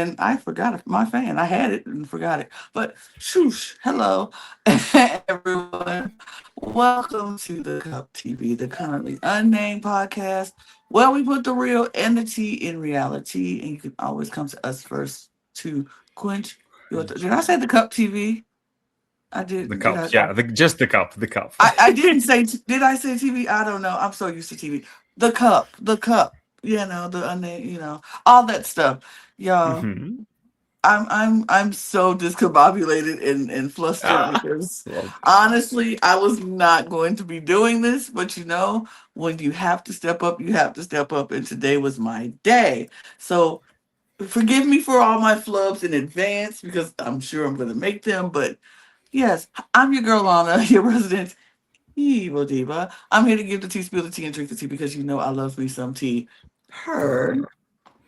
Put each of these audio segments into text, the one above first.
and I forgot my fan. I had it and forgot it. But shoosh, hello, everyone. Welcome to the Cup TV, the Currently Unnamed Podcast, where we put the real and the tea in reality. And you can always come to us first to quench your. Did I say the Cup TV? I The didn't. Did cup, I? yeah, just the cup, the cup. I didn't say. Did I say TV? I don't know. I'm so used to TV. The cup, the cup. You know the unnamed. All that stuff, y'all. Mhm. I'm so discombobulated and flustered Ah, because well, honestly, I was not going to be doing this, but when you have to step up, you have to step up, and today was my day. So forgive me for all my flubs in advance because I'm sure I'm going to make them. But yes, I'm your girl Lana, your resident evil diva. I'm here to give the tea, spill the tea, and drink the tea because I love me some tea. Heard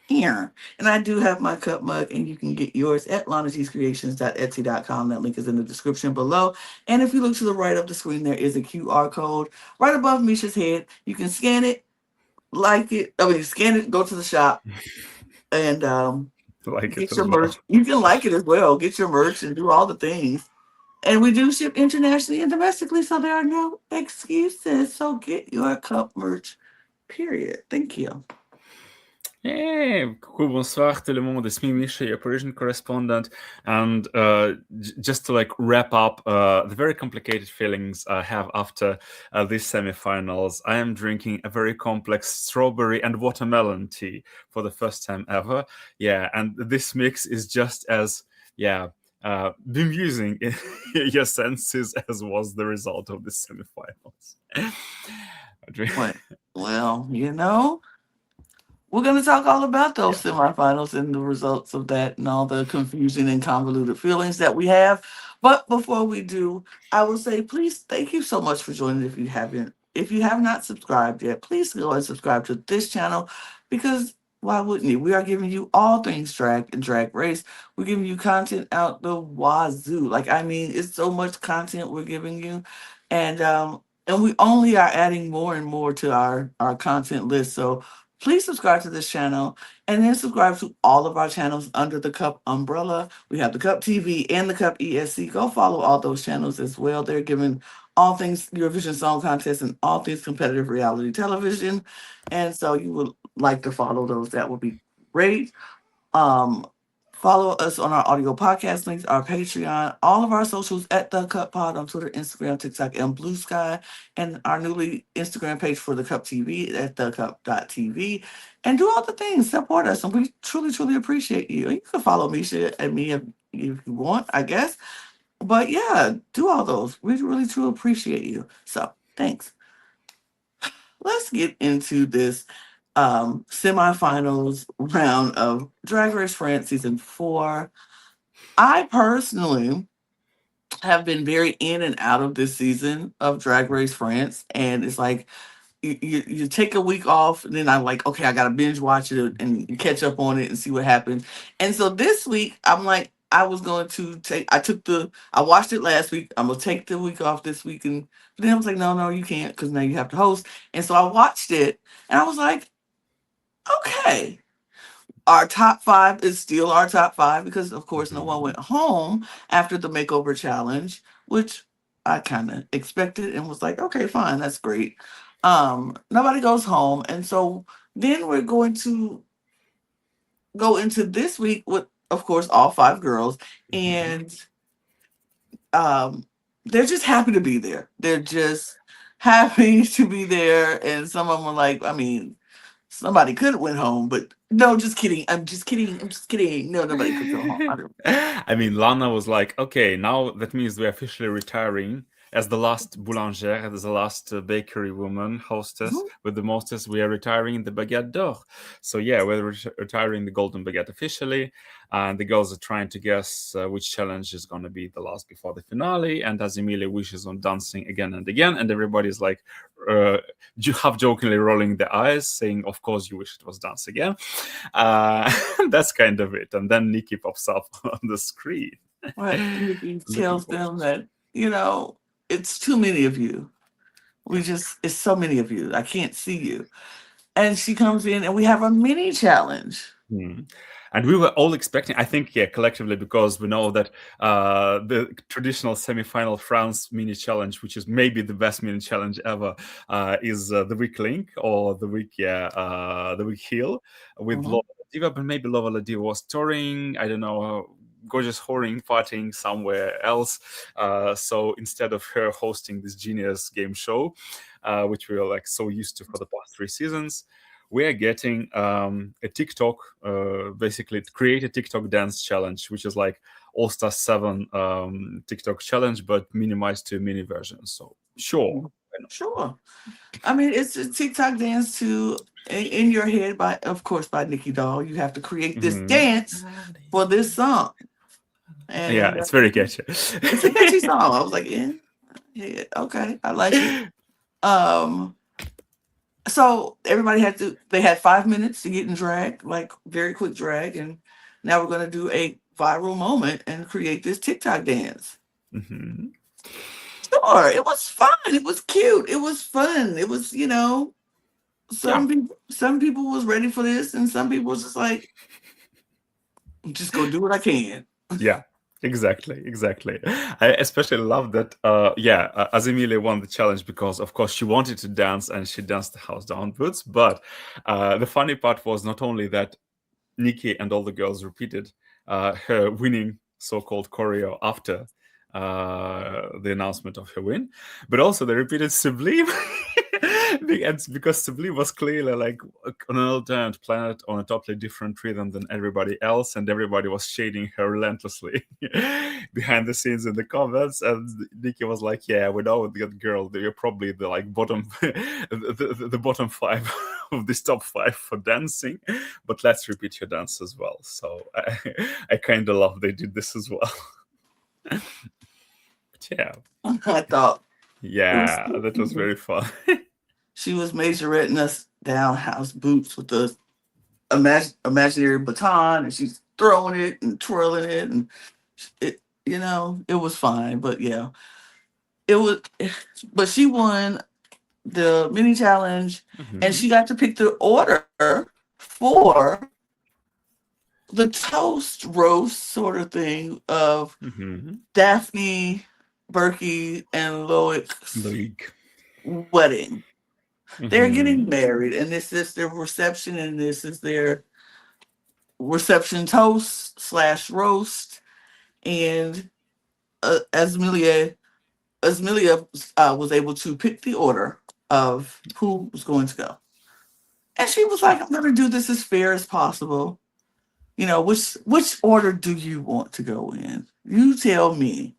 here. And I do have my cup mug, and you can get yours at lanateascreations.etsy.com. That link is in the description below. And if you look to the right of the screen, there is a QR code right above Misha's head. You can scan it, scan it, go to the shop, and like it get your as well. merch. You can like it as well. Get your merch and do all the things. And we do ship internationally and domestically, so there are no excuses. So get your cup merch, period. Thank you. Hey, cool. Bonsoir tout le monde. It's me, Misha, your Parisian correspondent. And just to like wrap up the very complicated feelings I have after these semifinals, I am drinking a very complex strawberry and watermelon tea for the first time ever. Yeah, and this mix is just as, yeah, bemusing in your senses as was the result of the semifinals. I drink- What? Well, we're going to talk all about those semifinals and the results of that and all the confusion and convoluted feelings that we have. But before we do, I will say, please, thank you so much for joining. If you have not subscribed yet, please go and subscribe to this channel because why wouldn't you? We are giving you all things drag and drag race. We're giving you content out the wazoo. Like, I mean, it's so much content we're giving you. And we only are adding more and more to our content list. So please subscribe to this channel and then subscribe to all of our channels under the Cup umbrella. We have the Cup TV and the Cup ESC. Go follow all those channels as well. They're giving all things Eurovision Song Contest and all things competitive reality television. And so you would like to follow those. That would be great. Um, Follow us on our audio podcast links, our Patreon, all of our socials at The Cup Pod on Twitter, Instagram, TikTok, and Blue Sky, and our newly Instagram page for The Cup TV at thecup.tv. And do all the things, support us, and we truly, truly appreciate you. And you can follow Misha and me if you want, I guess. But yeah, do all those. We really, truly appreciate you. So thanks. Let's get into this semifinals round of Drag Race France season 4. I personally have been very in and out of this season of Drag Race France, and it's like you take a week off, and then I'm like, okay, I gotta binge watch it and catch up on it and see what happens. And so this week, I'm like, I was going to take. I watched it last week. I'm gonna take the week off this week, and but then I was like, no, you can't because now you have to host. And so I watched it, and I was like, okay, our top 5 is still our top 5 because of course no one Mhm. went home after the makeover challenge, which I kind of expected and was like, okay, fine, that's great. Nobody goes home, and so then we're going to go into this week with, of course, all 5 girls, Mhm. and um they're just happy to be there. They're just happy to be there, and some of them are like, I mean, somebody could have went home, but no, just kidding. I'm just kidding. I'm just kidding. No, nobody could go home. I mean, Lana was like, okay, now that means we're officially retiring as the last boulangère, as the last bakery woman, hostess Mhm. with the mostest. We are retiring the baguette d'or. So yeah, we're retiring the golden baguette officially, and the girls are trying to guess which challenge is going to be the last before the finale. And as Emilia wishes on dancing again and again, and everybody's like, uh, half jokingly rolling their eyes, saying, "Of course, you wish it was dance again." Uh, that's kind of it. And then Nikki pops up on the screen. What Nikki Looking tells for. them that, it's too many of you. It's so many of you. I can't see you. And she comes in and we have a mini challenge. Hmm. And we were all expecting, I think, yeah, collectively, because we know that the traditional semi-final France mini challenge, which is maybe the best mini challenge ever, is the weak link or the weak heel with Mhm. Lova Diva, but maybe Lova Diva was touring. I don't know. Gorgeous whoring partying somewhere else. So instead of her hosting this genius game show, which we are like so used to for the past 3 seasons, we are getting a TikTok, basically create a TikTok dance challenge, which is like All Star 7 TikTok challenge, but minimized to mini versions. So sure. Why not? Sure. I mean, it's a TikTok dance to In Your Head by, of course, by Nikki Doll. You have to create this Mhm. dance for this song. Yeah, And it's very catchy. it's a catchy song. I was like, yeah, okay, I like it. Um, so everybody they had 5 minutes to get in drag, like very quick drag. And now we're going to do a viral moment and create this TikTok dance. Mhm. Sure, it was fun. It was cute. It was fun. It was, Yeah. some people was ready for this, and some people was just like, I'm just gonna do what I can. Yeah, exactly. I especially love that. Azimile won the challenge because, of course, she wanted to dance and she danced the house downwards. But the funny part was not only that Nikki and all the girls repeated her winning so-called choreo after the announcement of her win, but also they repeated Sublime. Because Sublime was clearly like on an alternate planet on a totally different rhythm than everybody else, and everybody was shading her relentlessly behind the scenes in the comments. And Nikki was like, "Yeah, we know that girl. You're probably the like bottom, the bottom five of this top five for dancing, but let's repeat your dance as well." So I kind of love they did this as well. But yeah, I thought it was yeah, cute. that was very fun. She was majoretting us down house boots with the imaginary baton, and she's throwing it and twirling it, and it was fine. But yeah, it was. But she won the mini challenge, and Mhm. she got to pick the order for the toast roast sort of thing of Mhm. Daphne, Berkey, and Loic's League. wedding. They're Mhm. getting married, and this is their reception, and this is their reception toast slash roast. And Asmelia was able to pick the order of who was going to go, and she was Yeah. like, "I'm going to do this as fair as possible. Which order do you want to go in? You tell me."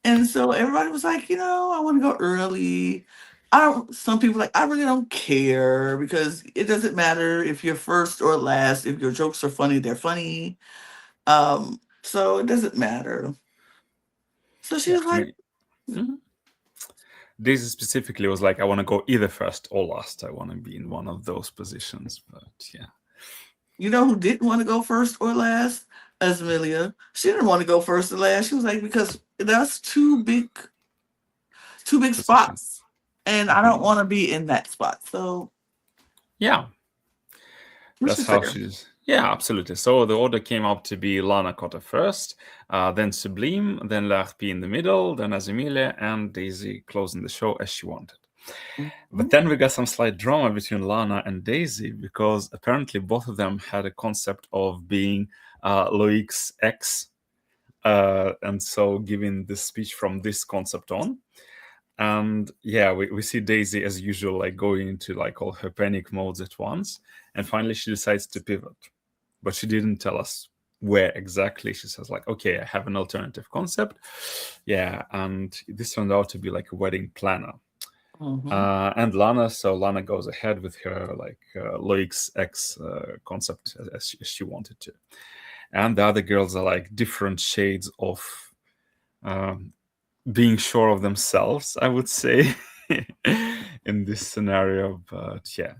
And so everybody was like, I want to go early. I don't. Some people like, I really don't care because it doesn't matter if you're first or last. If your jokes are funny, they're funny. So it doesn't matter. So she Yeah. was I like, mean, mhm. Daisy specifically was like, I want to go either first or last. I want to be in one of those positions. But yeah. you know who didn't want to go first or last? Asmelia. She didn't want to go first or last. She was like, because that's two big Position. spots, and I don't Mhm. want to be in that spot. So, Yeah. which That's is how fair. she's. Yeah, absolutely. So the order came up to be Lana Cotta first, then Sublime, then L'Arpie in the middle, then Azimile, and Daisy closing the show as she wanted. But Mhm. then we got some slight drama between Lana and Daisy because apparently both of them had a concept of being Loic's ex, and so giving this speech from this concept on. And yeah, we see Daisy as usual, like going into like all her panic modes at once, and finally she decides to pivot, but she didn't tell us where exactly. She says like, okay, I have an alternative concept. Yeah, and this turned out to be like a wedding planner. Mhm. And Lana goes ahead with her like Loic's ex concept as she wanted to, and the other girls are like different shades of um, being sure of themselves, I would say, in this scenario. But yeah,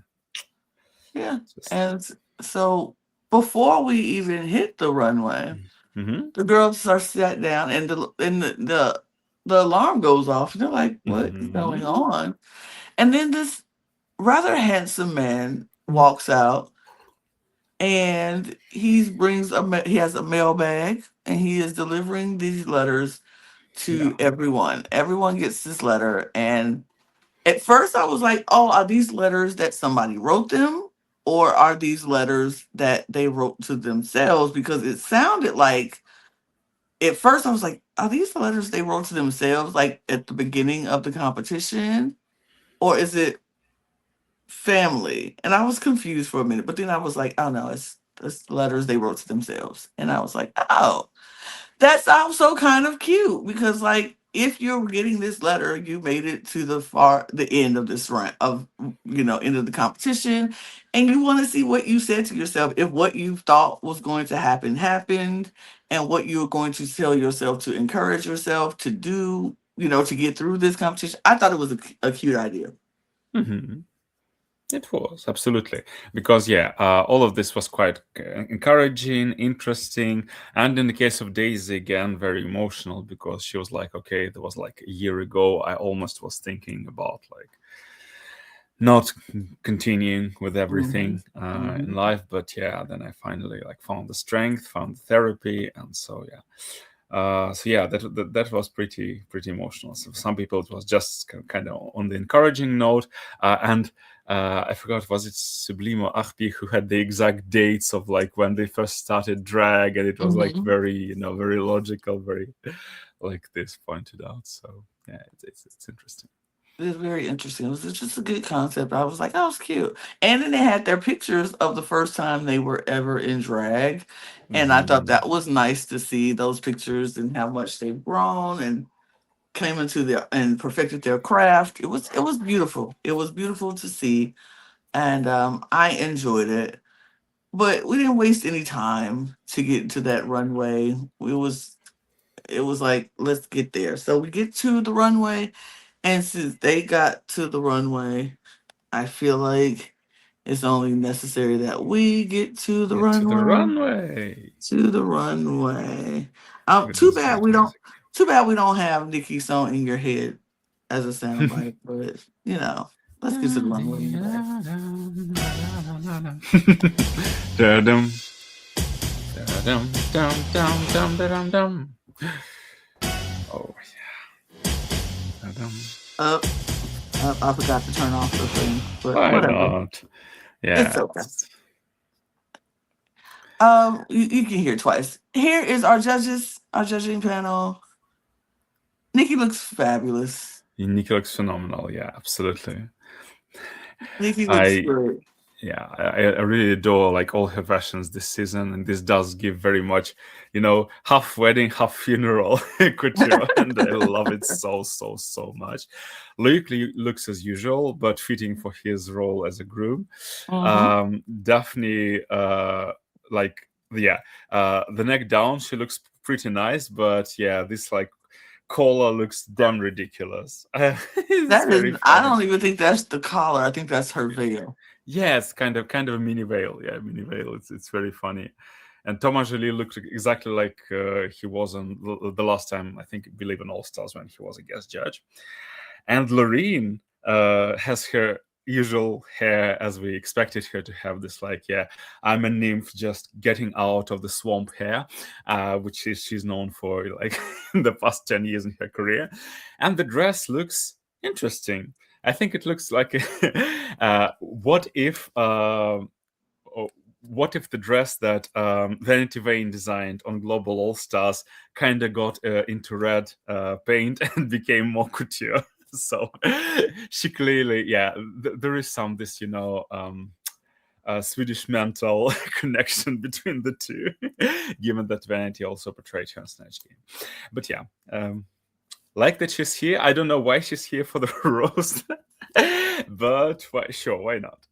Yeah. just And so before we even hit the runway, hmm the girls are sat down, and the alarm goes off, and they're like, "What is hmm going on?" And then this rather handsome man hmm walks out, and he has a mailbag, and he is delivering these letters Yeah. to everyone. Everyone gets this letter, and at first I was like, "Oh, are these letters that somebody wrote them, or are these letters that they wrote to themselves?" Because it sounded like at first I was like, "Are these letters they wrote to themselves, like at the beginning of the competition, or is it family?" And I was confused for a minute, but then I was like, "Oh no, it's letters they wrote to themselves," and I was like, "Oh." That's also kind of cute because, like, if you're getting this letter, you made it to the end of this run of end of the competition, and you want to see what you said to yourself. If what you thought was going to happen happened, and what you were going to tell yourself to encourage yourself to do, to get through this competition. I thought it was a cute idea. Hmm. It was absolutely because yeah, all of this was quite encouraging, interesting, and in the case of Daisy, again, very emotional because she was like, okay, there was like a year ago, I almost was thinking about like not continuing with Hmm. everything in Hmm. life, but yeah, then I finally like found the strength, found the therapy, and so yeah. So yeah, that was pretty emotional. So for some people, it was just kind of on the encouraging note, and I forgot, was it Sublime or Achbi who had the exact dates of like when they first started drag, and it was like Hmm. very very logical, very like this pointed out. So yeah, it's interesting. It was very interesting. It was just a good concept. I was like, "Oh, it's cute." And then they had their pictures of the first time they were ever in drag. And I thought Hmm. that was nice to see those pictures and how much they've grown and came into their and perfected their craft. It was beautiful. It was beautiful to see. And I enjoyed it. But we didn't waste any time to get to that runway. It was like, let's get there. So we get to the runway, and since they got to the runway, I feel like it's only necessary that we get to the Get to the runway. runway To the runway. with Too this bad great we don't. music. Too bad we don't have Nikki's song in your head as a soundbite. But let's get to the runway anyway. Da-dum, da-dum, dum, dum, dum, da-dum, dum. Oh, da-dum. Uh, I forgot to turn off the thing, but Why whatever. not? It's Yeah. okay. You can hear twice. Here is our judging panel. Nikki looks fabulous. Nico looks phenomenal. Yeah, absolutely. Nikki looks I great. yeah, I really adore like all her fashions this season, and this does give very much, half wedding, half funeral couture, and I love it so much. Luke looks as usual, but fitting for his role as a groom. Hmm. Daphne, like yeah, the neck down, she looks pretty nice, but yeah, this like collar looks damn ridiculous. It's That is, very I funny. don't even think that's the collar. I think that's her veil. Yeah, it's kind of a mini veil. Yeah, mini veil. It's very funny. And Thomas Joly looked exactly like he was on the last time, I think, believe in All Stars when he was a guest judge. And Loreen has her usual hair as we expected her to have, this like, yeah, I'm a nymph just getting out of the swamp hair, which is she's known for like in the past 10 years in her career. And the dress looks interesting. I think it looks like oh, what if the dress that Vanity Vane designed on Global All Stars kind of got into red paint and became more couture? So she clearly, yeah, there is some this, Swedish mental connection between the two, given that Vanity also portrayed her in Snatch Game. But yeah, like that she's here. I don't know why she's here for the roast, but sure, why not?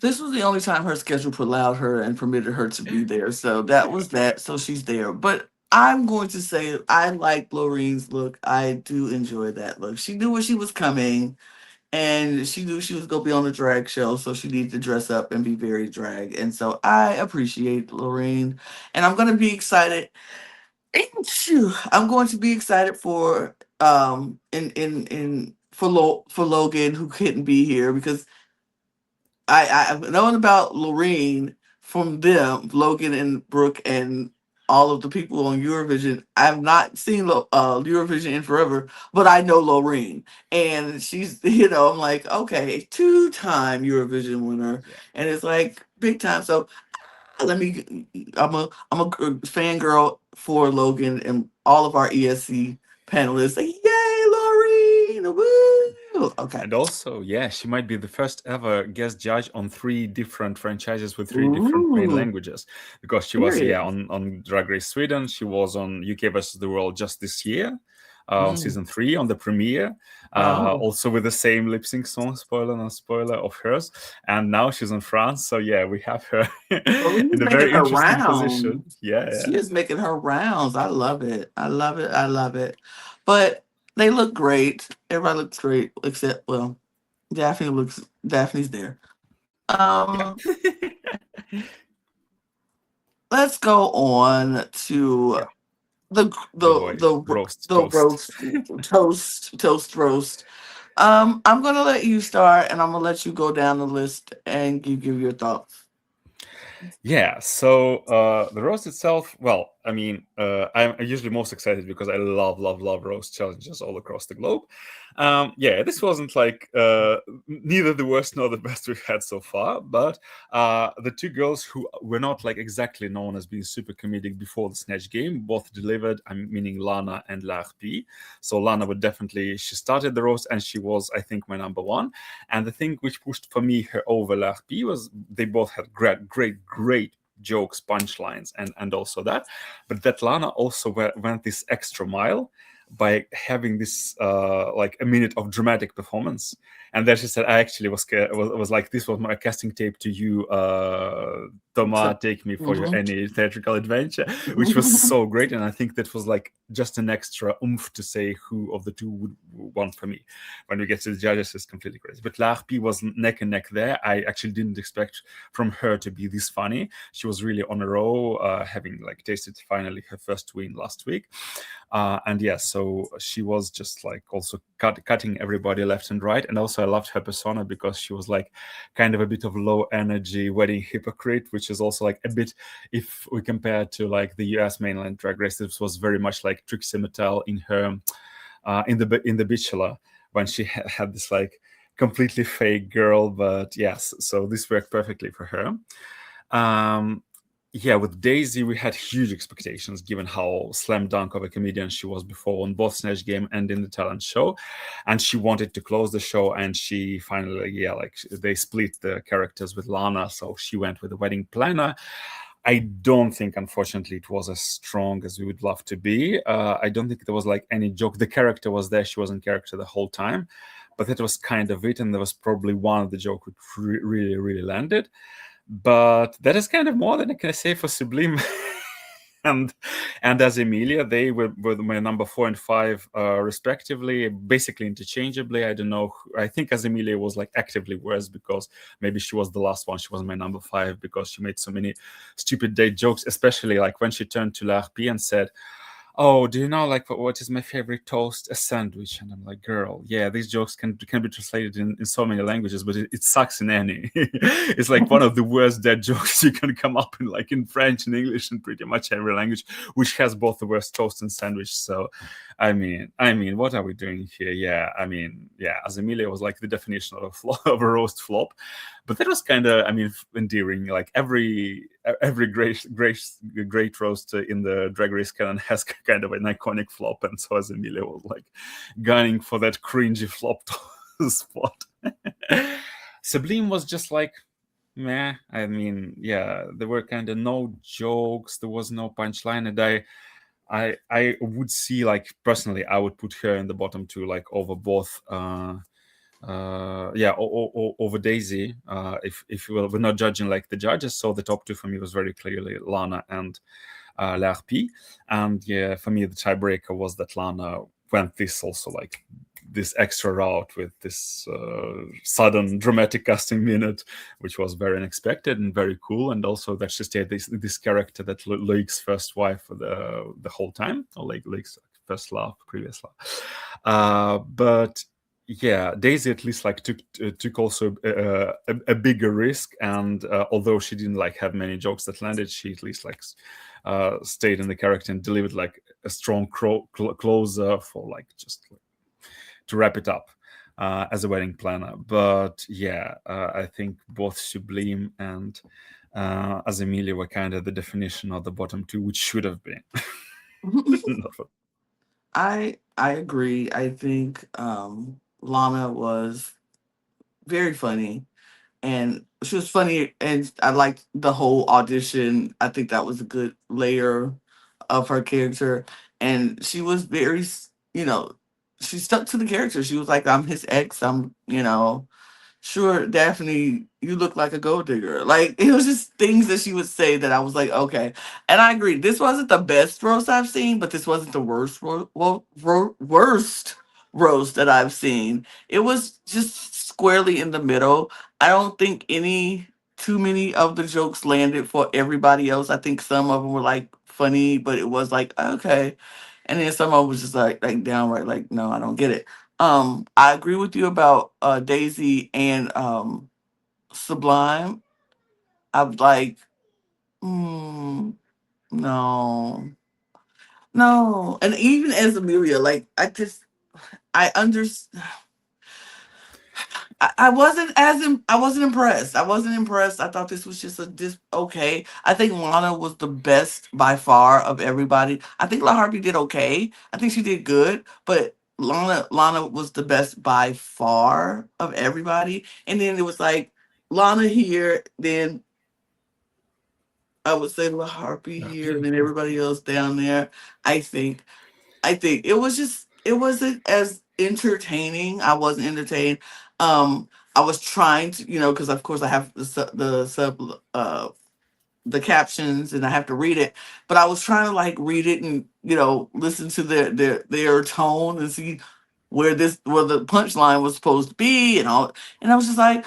This was the only time her schedule allowed her and permitted her to be there. So that was that. So she's there. But I'm going to say I like Loreen's look. I do enjoy that look. She knew where she was coming, and she knew she was going to be on a drag show. So she needed to dress up and be very drag. And so I appreciate Loreen. And I'm going to be excited. Phew, I'm going to be excited for for Logan, who couldn't be here, because I've known about Loreen from them, Logan and Brooke and all of the people on Eurovision. I've not seen Eurovision in forever, but I know Loreen, and she's I'm like, okay, two-time Eurovision winner, Yeah. and it's like big time. So let me, I'm a fangirl for Logan and all of our ESC panelists. Like, yay, Loreen! Woo! Okay. And also, yeah, she might be the first ever guest judge on 3 different franchises with 3 different main Ooh, languages, because she was, yeah, period. on Drag Race Sweden. She was on UK versus the World just this year, on Mm. season 3 on the premiere, Oh, also with the same lip sync song, spoiler no spoiler, of hers. And now she's in France, so yeah, we have her Loreen's in a making very her interesting position. rounds. Yeah, yeah. She is making her rounds. I love it. I love it. I love it. But they look great. Everybody looks great except, well, Daphne's there. Um, let's go on to Yeah. the Oh the boy, the roast the toast. toast roast. I'm gonna let you start, and I'm gonna let you go down the list and you give your thoughts. Yeah, so the roast itself, well, I mean, I'm usually most excited because I love roast challenges all across the globe. Yeah, this wasn't like neither the worst nor the best we've had so far, but the 2 girls who were not like exactly known as being super comedic before the Snatch game both delivered. I'm meaning Lana and Larpi. So Lana would definitely, she started the roast and she was, I think, my number one. And the thing which pushed for me her over Larpi was they both had great jokes, punchlines, and also that. But that Lana also went this extra mile by having this like a minute of dramatic performance. And then she said, I actually was like, this was my casting tape to you, Thomas, So, take me for your mhm. any theatrical adventure, which was so great. And I think that was like just an extra oomph to say who of the two would want for me. When we get to the judges, it's completely crazy. But Larpi was neck and neck there. I actually didn't expect from her to be this funny. She was really on a roll, having like tasted finally her first win last week. And yeah, so she was just like also cutting everybody left and right. And also I loved her persona because she was like kind of a bit of low energy wedding hypocrite, which is also like a bit, if we compare to like the US mainland Drag Race, this was very much like Trixie Mattel in her in the Bachelor, when she had this like completely fake girl. But yes, so this worked perfectly for her. um yeah, with Daisy, we had huge expectations given how slam dunk of a comedian she was before on both Snatch Game and in the talent show. And she wanted to close the show, and she finally, yeah, like they split the characters with Lana. So she went with the wedding planner. I don't think, unfortunately, it was as strong as we would love to be. I don't think there was like any joke. The character was there. She was in character the whole time. But that was kind of it. And there was probably one of the joke which really landed. But that is kind of more than I can say for Sublime. and as Emilia, they were my number 4 and 5 respectively, basically interchangeably. I don't know. I think as Emilia was like actively worse because maybe she was the last one. She was my number 5 because she made so many stupid date jokes, especially like when she turned to Larpi and said, oh, do you know like what is my favorite toast? A sandwich. And I'm like, girl, yeah, these jokes can be translated in so many languages, but it sucks in any. It's like one of the worst dead jokes you can come up in, like in French and English and pretty much every language, which has both the worst toast and sandwich. So I mean, what are we doing here? Yeah, I mean, yeah, as Emilia was like the definition of of a roast flop. But that was kind of, I mean, endearing. Like every great roast in the Drag Race canon has kind of an iconic flop, and so as Emilia was like gunning for that cringy flop spot. Sublime was just like, meh. I mean, yeah, there were kind of no jokes, there was no punchline, and I would see, like, personally, I would put her in the bottom two, like over both yeah, over Daisy. If we're not judging like the judges, so the top two for me was very clearly Lana and Larpi. And yeah, for me the tiebreaker was that Lana went this also like this extra route with this sudden dramatic casting minute, which was very unexpected and very cool. And also that she stayed this character that Loic's first wife for the whole time, or like Loic's first love, previous love. But yeah, Daisy at least like took also a bigger risk, and although she didn't like have many jokes that landed, she at least like stayed in the character and delivered like a strong closer for like just like, to wrap it up as a wedding planner. But yeah, I think both Sublime and as Amelia were kind of the definition of the bottom two, which should have been. Not for- I agree. I think Lana was very funny, and she was funny, and I liked the whole audition. I think that was a good layer of her character, and she was very, she stuck to the character. She was like, "I'm his ex. I'm." Sure, Daphne, you look like a gold digger. Like, it was just things that she would say that I was like, okay. And I agree. This wasn't the best roast I've seen, but this wasn't the worst roast that I've seen. It was just squarely in the middle. I don't think any too many of the jokes landed for everybody else. I think some of them were like funny, but it was like, okay. And then some of them was just like downright like, no, I don't get it. I agree with you about Daisy and Sublime. I'm like, mm, no, no. And even as Amelia, like I understand. I wasn't I wasn't impressed. I wasn't impressed. I thought this was just a okay. I think Lana was the best by far of everybody. I think La Harvey did okay. I think she did good, but Lana was the best by far of everybody. And then it was like Lana here, then I would say La Harpy here, and then everybody else down there. I think I think it wasn't as entertaining. I wasn't entertained. I was trying to, because of course I have the captions and I have to read it, but I was trying to like read it and listen to their tone and see where the punchline was supposed to be and all, and I was just like,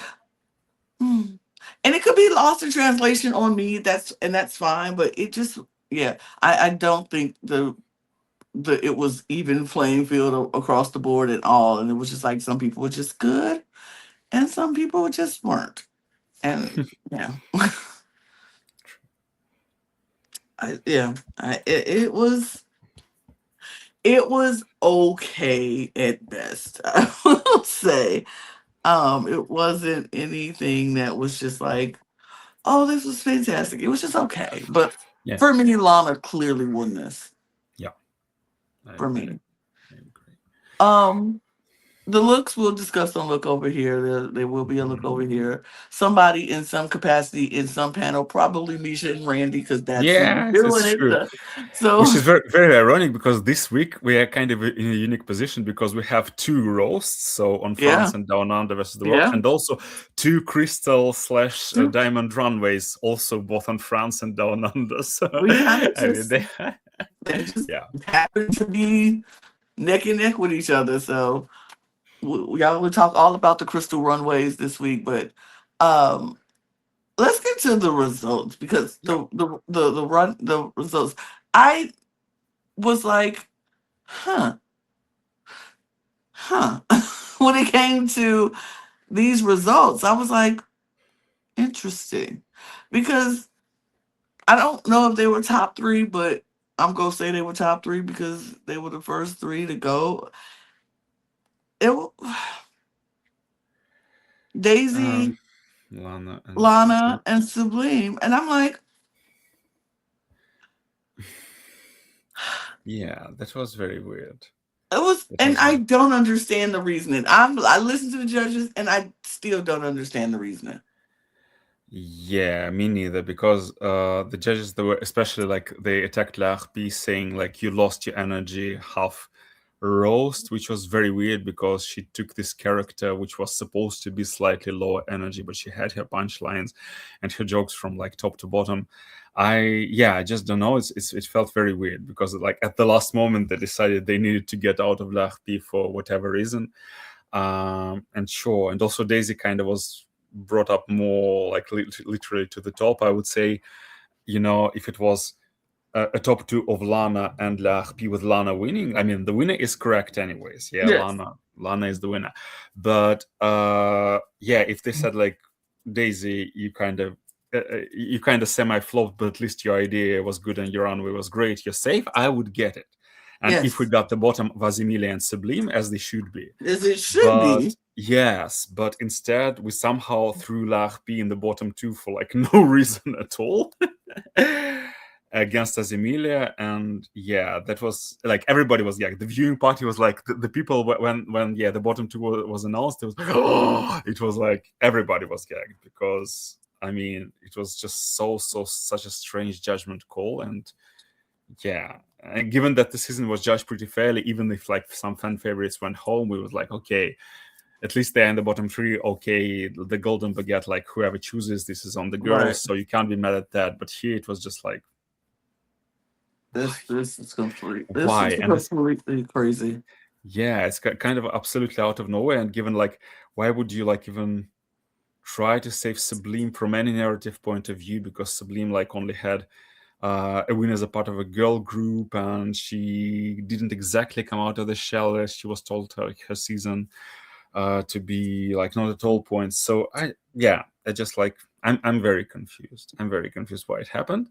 hmm. And it could be lost in translation on me. That's fine, but it just, yeah, I don't think it was even playing field across the board at all, and it was just like some people were just good and some people just weren't, and yeah. It was okay at best. I will say, it wasn't anything that was just like, oh, this was fantastic. It was just okay, but yeah, for me, Lana clearly won this. yeah, I For agree. me, I agree. um, the looks, we'll discuss on look over here. There will be a look over here. Somebody in some capacity in some panel, probably Misha and Randy, because that's who's Yes, doing it's it. true. So Which is very, very ironic because this week we are kind of in a unique position because we have two roasts, so on yeah, France and Down Under versus the world, yeah. and also two crystal slash diamond runways, also both on France and Down Under. So We kind of I mean, just they just yeah, happen to be neck and neck with each other. So y'all will talk all about the crystal runways this week, but um, let's get to the results because yeah. the results. I was like, huh, huh. When it came to these results, I was like, interesting, because I don't know if they were top three, but I'm gonna say they were top three because they were the first three to go. It Um, Daisy, Lana and Lana, Sublime. and Sublime, and I'm like, Yeah, that was very weird. it was, That and was I very don't understand the reasoning. I listened to the judges, and I still don't understand the reasoning. Yeah, me neither. Because the judges, they were especially like they attacked Larpi, saying like you lost your energy half roast, which was very weird because she took this character which was supposed to be slightly lower energy, but she had her punchlines and her jokes from like top to bottom. I just don't know. It felt very weird because like at the last moment they decided they needed to get out of Larpi for whatever reason. And sure, and also Daisy kind of was brought up more like literally to the top. I would say, if it was a top two of Lana and L'Harpie, with Lana winning. I mean, the winner is correct anyways. Yeah, Yes. Lana is the winner. But yeah, if they said like, Daisy, you kind of semi flopped, but at least your idea was good and your runway was great. You're safe. I would get it. And if we Yes. got the bottom of Azimilia and Sublime, as they should be. As it should But be. yes, but instead we somehow threw L'Harpie in the bottom two for like no reason at all. Against Azimilia, and yeah, that was like, everybody was, yeah, the viewing party was like, the people, when yeah, the bottom two was announced, it was it was like everybody was gagged, because I mean, it was just such a strange judgment call. And yeah, and given that the season was judged pretty fairly, even if like some fan favorites went home, we was like, okay, at least they're in the bottom three. Okay, the golden baguette, like whoever chooses, this is on the Right. girls, so you can't be mad at that. But here it was just like, This is complete. This why? is And this, completely crazy. yeah, it's kind of absolutely out of nowhere. And given like, why would you like even try to save Sublime from any narrative point of view? Because Sublime like only had a win as a part of a girl group, and she didn't exactly come out of the shell as she was told her season to be, like, not at all points. So I just like, I'm very confused. I'm very confused why it happened.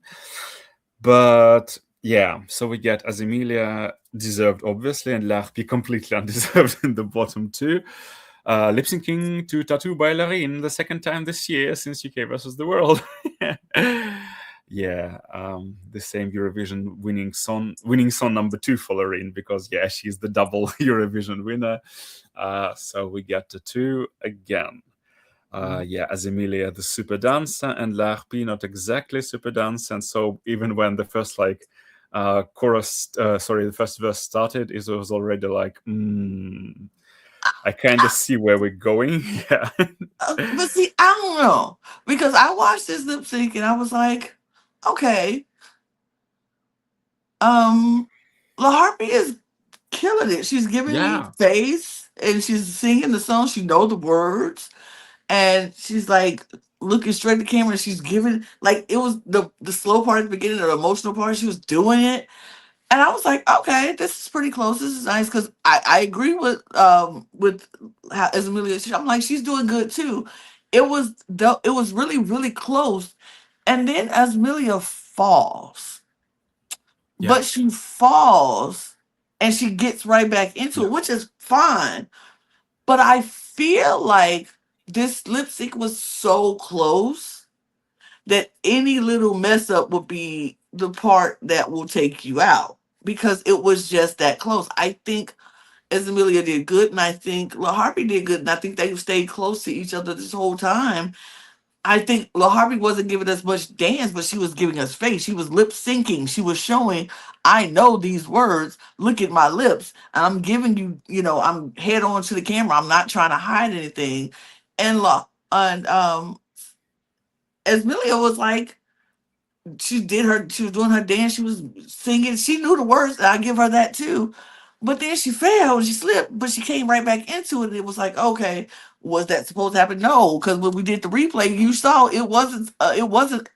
But yeah, so we get Azimilia deserved, obviously, and L'Harpie completely undeserved in the bottom two. Lip syncing to Tattoo by Larine the second time this year since UK versus the World. Yeah, the same Eurovision winning song number 2 for Larine, because yeah, she's the double Eurovision winner. So we get the two again. Yeah, Azimilia the super dancer, and L'Harpie not exactly super dancer. And so even when the first like the first verse started, it was already like, I kind of see where we're going. Yeah. But see, I don't know, because I watched this lip sync and I was like, okay, um, La Harpy is killing it. She's giving me Yeah. face and she's singing the song. She know the words and she's like looking straight at the camera. And she's giving, like, it was the slow part at the beginning, the emotional part. She was doing it, and I was like, okay, this is pretty close. This is nice, because I agree with how Amelia. I'm like, she's doing good too. It was really really close, and then Amelia falls, Yeah. but she falls and she gets right back into Yeah. it, which is fine. But I feel like this lip sync was so close that any little mess up would be the part that will take you out, because it was just that close. I think Amelia did good, and I think La Harpy did good, and I think they stayed close to each other this whole time. I think La Harpy wasn't giving us much dance, but she was giving us face. She was lip syncing. She was showing, I know these words. Look at my lips. And I'm giving you, I'm head on to the camera. I'm not trying to hide anything. And Amelia was like, she was doing her dance, she was singing, she knew the words, and I give her that too. But then she fell, she slipped, but she came right back into it. And it was like, okay, was that supposed to happen? No, because when we did the replay, you saw it wasn't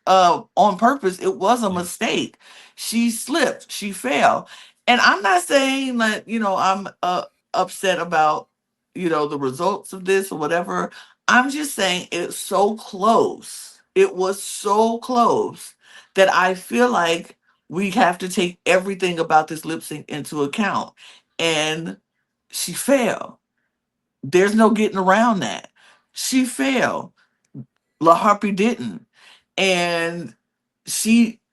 on purpose, it was a Yeah. mistake. She slipped, she fell. And I'm not saying that, I'm upset about, the results of this or whatever. I'm just saying it's so close, it was so close, that I feel like we have to take everything about this lip sync into account. And she failed. There's no getting around that. She failed. La Harpy didn't. And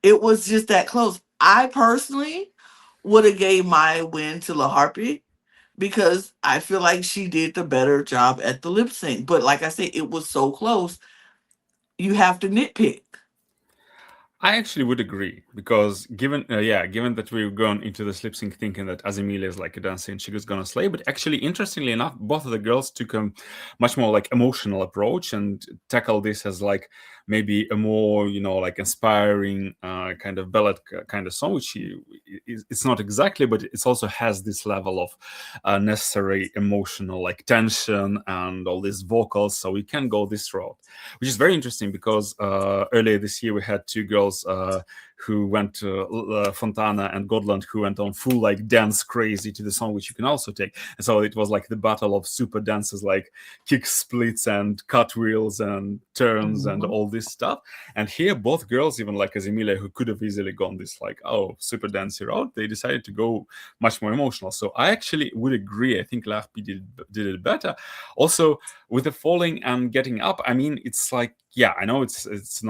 it was just that close. I personally would have gave my win to La Harpy, because I feel like she did the better job at the lip sync. But like I said, it was so close. You have to nitpick. I actually would agree, because given that we've gone into the lip sync thinking that Azimilia is like a dancer and she was gonna slay, but actually, interestingly enough, both of the girls took a much more like emotional approach and tackle this as like maybe a more like inspiring kind of ballad kind of song, which it's not exactly, but it also has this level of necessary emotional like tension and all these vocals, so we can go this route, which is very interesting, because earlier this year we had two girls who went to Fontana, and Godland, who went on full like dance crazy to the song, which you can also take. And so it was like the battle of super dances, like kick splits and cartwheels and turns and Mhm. all this stuff. And here, both girls, even like as Emilia, who could have easily gone this like, oh, super dancey route, they decided to go much more emotional. So I actually would agree. I think Larpi did it better. Also, with the falling and getting up, I mean, it's like, yeah, I know it's an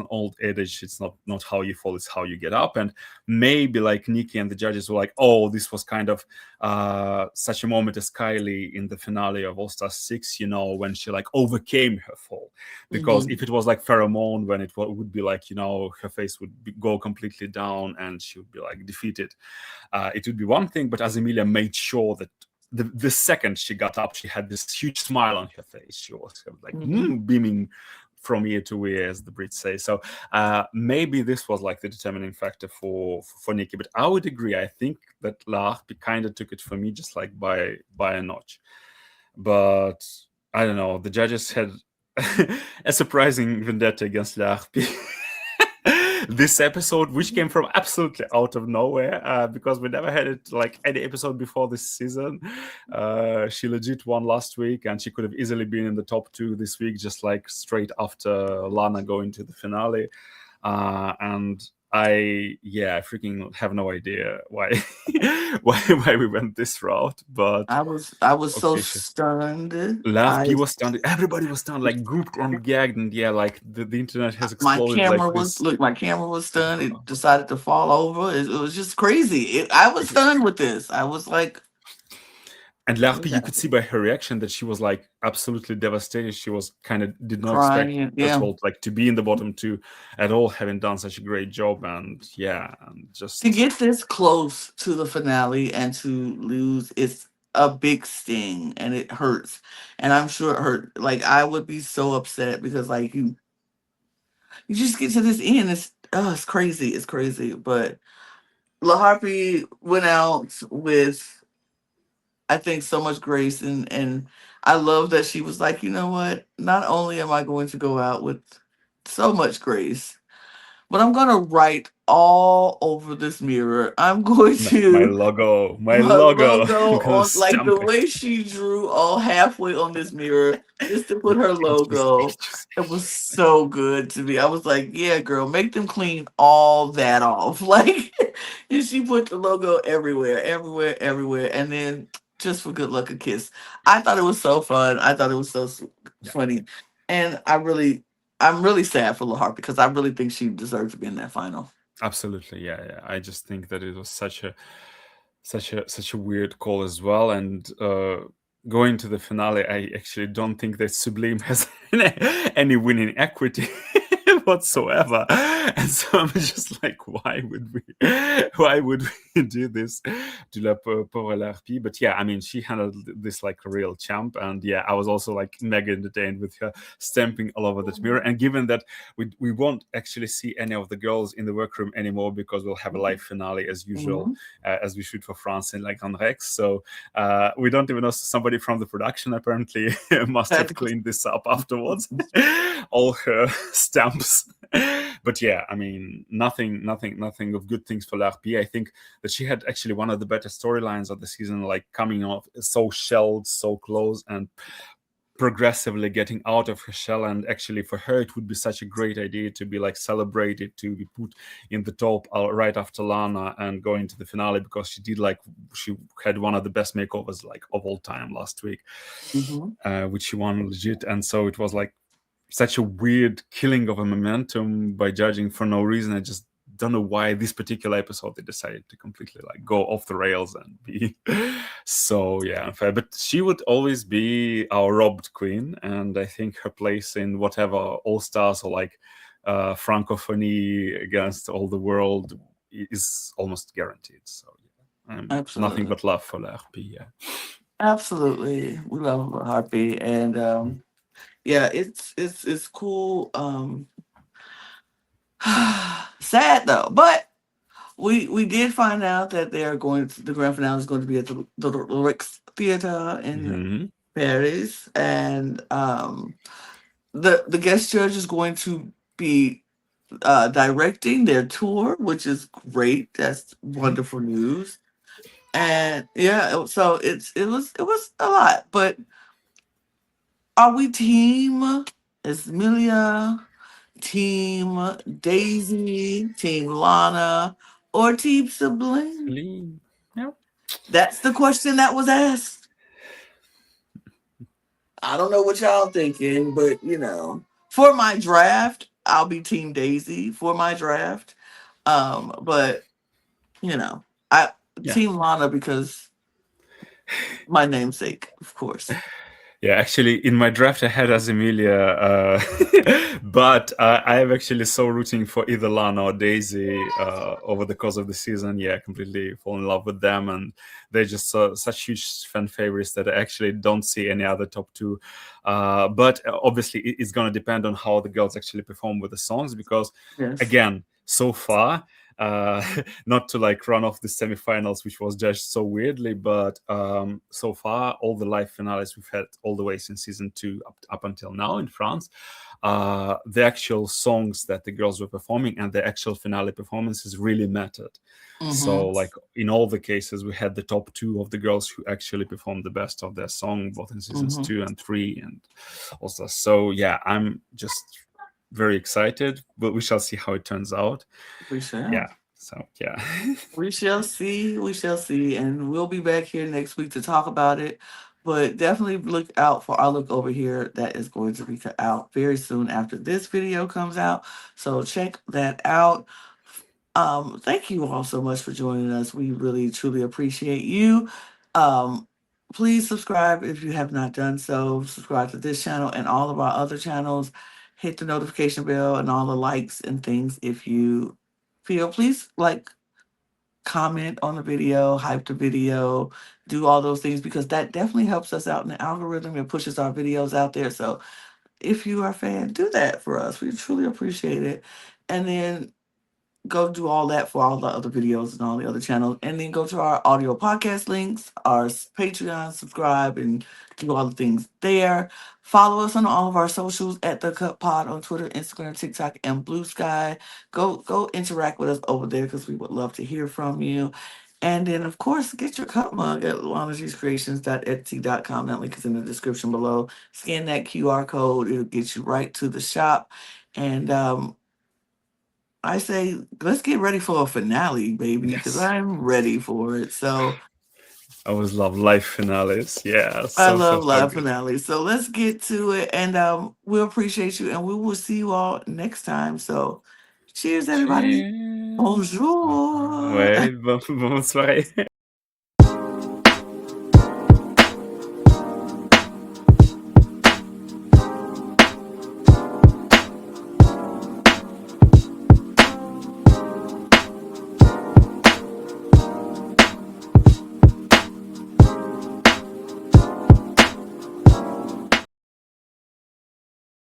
old adage. It's not how you fall, it's how you get up. And maybe like Nikki and the judges were like, oh, this was kind of such a moment as Kylie in the finale of All Star 6, when she like overcame her fall. Because Mhm. if it was like Pheromone, when it would be like, her face would go completely down and she would be like defeated, it would be one thing. But as Emilia made sure that the second she got up, she had this huge smile on her face. She was like Mhm. beaming from ear to ear, as the Brits say. So maybe this was like the determining factor for Nikki. But I would agree. I think that Larpi kind of took it for me just like by a notch. But I don't know. The judges had a surprising vendetta against Larpi. This episode, which came from absolutely out of nowhere, because we never had it like any episode before this season. She legit won last week, and she could have easily been in the top 2 this week, just like straight after Lana going to the finale. And I freaking have no idea why why we went this route, but I was so okay, sure. stunned. Larpi was stunned. Everybody was stunned, like grouped and gagged, and yeah, like the internet has My exploded like camera was this. look. My camera was stunned. It decided to fall over. It was just crazy. I was stunned with this. I was like, And Larpi, you yeah, could see by her reaction that she was like absolutely devastated. She was kind of did not expect, crying. first of Yeah, all, like to be in the bottom 2 at all, having done such a great job. And yeah, and to just get this close to the finale and to lose, it's a big sting and it hurts. And I'm sure it hurt. Like I would be so upset because like you just get to this end. It's crazy. It's crazy. But La Harpy went out with, I think, so much grace, and I love that she was like, you know what? Not only am I going to go out with so much grace, but I'm gonna write all over this mirror. I'm going my to logo, my her logo. I'm logo gonna on, like the stamp it. way she drew all halfway on this mirror just to put her logo. It just It was so good to me. I was like, yeah, girl, make them clean all that off. Like, and she put the logo everywhere, everywhere, everywhere. And then just for good luck, a kiss. I thought it was so fun. I thought it was so yeah, funny. And I'm really sad for LaHarp because I really think she deserved to be in that final. absolutely, yeah. I just think that it was such a weird call as well. And going to the finale, I actually don't think that Sublime has any winning equity whatsoever. And so I'm just like, why would we do this to la pauvre LRP? But yeah, I mean, she handled this like a real champ. And yeah, I was also like mega entertained with her stamping all over that mirror. And given that we won't actually see any of the girls in the workroom anymore, because we'll have a live finale as usual, Mhm. as we shoot for France in like on Rex. So we don't even know, somebody from the production apparently must Had have to- cleaned this up afterwards. All her stamps. But yeah, I mean, nothing of good things for Larpi. I think that she had actually one of the better storylines of the season, like coming off so shelled, so close, and progressively getting out of her shell. And actually for her it would be such a great idea to be like celebrated, to be put in the top right after Lana and going to the finale, because she had one of the best makeovers like of all time last week, Mhm. which she won legit. And so it was like such a weird killing of a momentum by judging for no reason. I just don't know why this particular episode they decided to completely like go off the rails and be so unfair. But she would always be our robbed queen, and I think her place in whatever All Stars or like Francophonie against all the world is almost guaranteed. So nothing Absolutely. but love for L'Harpie. Yeah. Absolutely. We love La Harpy. And yeah, it's cool. Sad though. But we did find out that the grand finale is going to be at the Rix Theater in Mhm. Paris, and the guest judge is going to be directing their tour, which is great. That's Mhm. wonderful news. And yeah, so it was a lot. But are we team Ismilia, team Daisy, team Lana, or team Sublime? Lee. Yeah. That's the question that was asked. I don't know what y'all thinking, but for my draft, I'll be team Daisy for my draft. But I Yeah. team Lana because my namesake, of course. Yeah, actually, in my draft, I had Azemelia, but I am actually so rooting for either Lana or Daisy over the course of the season. Yeah, completely fall in love with them, and they're just such huge fan favorites that I actually don't see any other top two. But obviously, it's going to depend on how the girls actually perform with the songs, because Yes. again, so far. Uh, not to like run off the semifinals, which was judged so weirdly, but so far all the live finales we've had all the way since season two up until now in France, the actual songs that the girls were performing and the actual finale performances really mattered. So Mm-hmm. like in all the cases, we had the top two of the girls who actually performed the best of their song, both in seasons Mm-hmm. 2 and 3, and also. So yeah, I'm just very excited, but we shall see how it turns out. We shall. Yeah. So yeah. We shall see. We shall see. And we'll be back here next week to talk about it. But definitely look out for our look over here that is going to be out very soon after this video comes out. So check that out. Thank you all so much for joining us. We really truly appreciate you. Um, please subscribe if you have not done so. Subscribe to this channel and all of our other channels. Hit the notification bell and all the likes and things if you feel. Please like, comment on the video, hype the video, do all those things because that definitely helps us out in the algorithm and pushes our videos out there. So if you are a fan, do that for us. We truly appreciate it. And then go do all that for all the other videos and all the other channels. And then go to our audio podcast links, our Patreon, subscribe, and do all the things there. Follow us on all of our socials at The Cut Pod on Twitter, Instagram, TikTok, and Blue Sky. Go interact with us over there because we would love to hear from you. And then, of course, get your cup mug at lanagcreations.etsy.com. That link is in the description below. Scan that QR code. It'll get you right to the shop. And I say, let's get ready for a finale, baby, because Yes. I'm ready for it. So I always love live finales. Yeah, I so love live good. finales. So let's get to it. And we appreciate you. And we will see you all next time. So cheers, everybody. Cheers. Bonjour. Ouais, bonne soirée.